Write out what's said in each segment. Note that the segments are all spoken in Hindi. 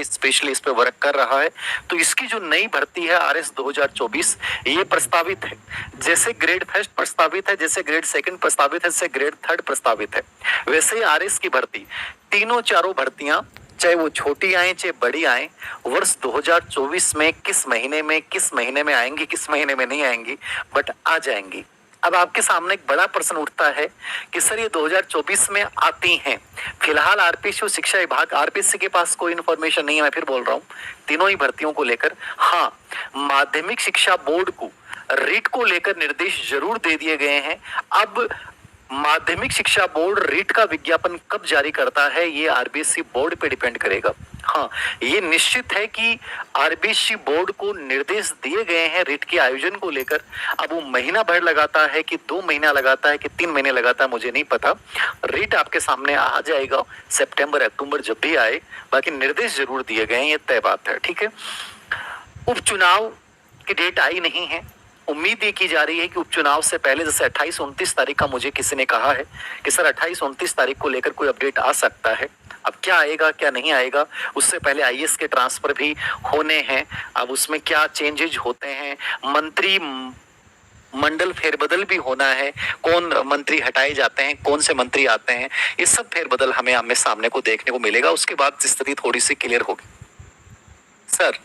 स्पेशली इस पे वर्क कर रहा है। तो इसकी जो नई भर्ती है RS 2024 ये प्रस्तावित है। जैसे ग्रेड फर्स्ट प्रस्तावित है, जैसे ग्रेड सेकंड प्रस्तावित है, जैसे ग्रेड थर्ड प्रस्तावित है, वैसे ही RS की भर्ती तीनों चारों भर्तियां चाहे वो छोटी आए चाहे बड़ी आए वर्ष 2024 में किस महीने में आएंगी, किस महीने में नहीं आएंगी, बट आ जाएंगी। अब आपके सामने एक बड़ा प्रश्न उठता है कि सर ये 2024 में आती हैं। फिलहाल आरपीएसयू शिक्षा विभाग आरपीएससी के पास कोई इन्फॉर्मेशन नहीं है, मैं फिर बोल रहा हूँ तीनों ही भर्तियों को लेकर। हाँ, माध्यमिक शिक्षा बोर्ड को रीट को लेकर निर्देश जरूर दे दिए गए हैं। अब माध्यमिक शिक्षा बोर्ड रीट का विज्ञापन कब जारी करता है ये आरबीएसई बोर्ड पे डिपेंड करेगा। हाँ, ये निश्चित है कि आरबीएसई बोर्ड को निर्देश दिए गए हैं रीट के आयोजन को लेकर। अब वो महीना भर लगाता है कि 2 महीना लगाता है कि 3 महीने लगाता है मुझे नहीं पता। रीट आपके सामने आ जाएगा सितंबर अक्टूबर जब भी आए, बाकी निर्देश जरूर दिए गए हैं, ये तय बात है। ठीक है, उपचुनाव की डेट आई नहीं है। उम्मीद ये की जा रही है कि उपचुनाव से पहले, जैसे 28-29 तारीख का मुझे किसी ने कहा है कि सर 28-29 तारीख को लेकर कोई अपडेट आ सकता है। अब क्या आएगा क्या नहीं आएगा, उससे पहले आईएएस के ट्रांसफर भी होने हैं। अब उसमें क्या चेंजेज होते हैं, मंत्री मंडल फेरबदल भी होना है, कौन मंत्री हटाए जाते हैं, कौन से मंत्री आते हैं, ये सब फेरबदल हमें आमने सामने को देखने को मिलेगा। उसके बाद स्थिति थोड़ी सी क्लियर होगी। सर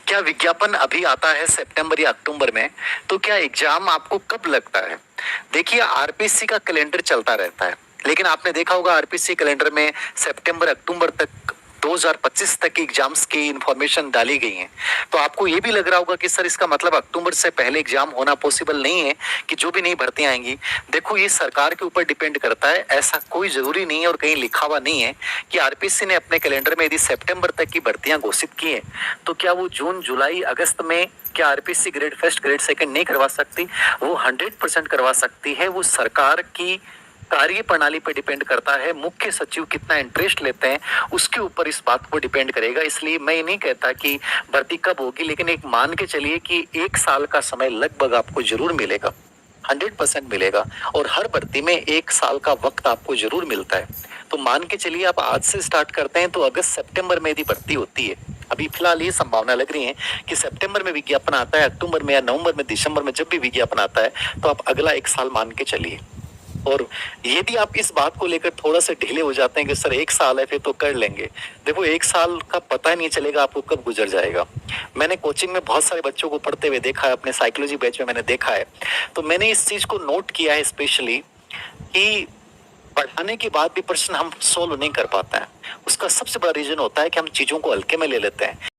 क्या विज्ञापन अभी आता है सितंबर या अक्टूबर में, तो क्या एग्जाम आपको कब लगता है? देखिए, आरपीएससी का कैलेंडर चलता रहता है, लेकिन आपने देखा होगा आरपीएससी कैलेंडर में सितंबर अक्टूबर तक 2025 तक की एग्जाम्स की इंफॉर्मेशन डाली गई है। तो आपको ये भी लग रहा होगा कि सर इसका मतलब अक्टूबर से पहले एग्जाम होना पॉसिबल नहीं है, कि जो भी नई भर्तियां आएंगी। देखो, ये सरकार के ऊपर डिपेंड करता है, ऐसा कोई जरूरी नहीं है और कहीं लिखा हुआ नहीं है कि आरपीएससी ने अपने कैलेंडर में यदि सितंबर तक की भर्तियां घोषित की है तो क्या वो जून जुलाई अगस्त में क्या RPSC grade first grade second नहीं करवा सकती? वो 100% करवा सकती है। वो सरकार की कार्य प्रणाली पर डिपेंड करता है, मुख्य सचिव कितना इंटरेस्ट लेते हैं उसके ऊपर इस बात को डिपेंड करेगा। इसलिए मैं ये नहीं कहता कि भर्ती कब होगी, लेकिन एक मान के चलिए कि 1 साल का समय लगभग आपको जरूर मिलेगा, 100% मिलेगा। और हर भर्ती में 1 साल का वक्त आपको जरूर मिलता है। तो मान के चलिए आप आज से स्टार्ट करते हैं तो अगस्त सितंबर में यदि भर्ती होती है, अभी फिलहाल ये संभावना लग रही है कि सितंबर में विज्ञापन आता है, अक्टूबर में या नवंबर में दिसंबर में जब भी विज्ञापन आता है, तो आप अगला 1 साल मान के चलिए। और यदि आप इस बात को लेकर थोड़ा सा ढीले हो जाते हैं कि सर 1 साल है फिर तो कर लेंगे, देखो 1 साल का पता ही नहीं चलेगा आपको कब गुजर जाएगा। मैंने कोचिंग में बहुत सारे बच्चों को पढ़ते हुए देखा है, अपने साइकोलॉजी बैच में मैंने देखा है, तो मैंने इस चीज को नोट किया है स्पेशली कि पढ़ाने के बाद भी प्रश्न हम सोल्व नहीं कर पाते हैं। उसका सबसे बड़ा रीजन होता है कि हम चीजों को हल्के में ले लेते हैं।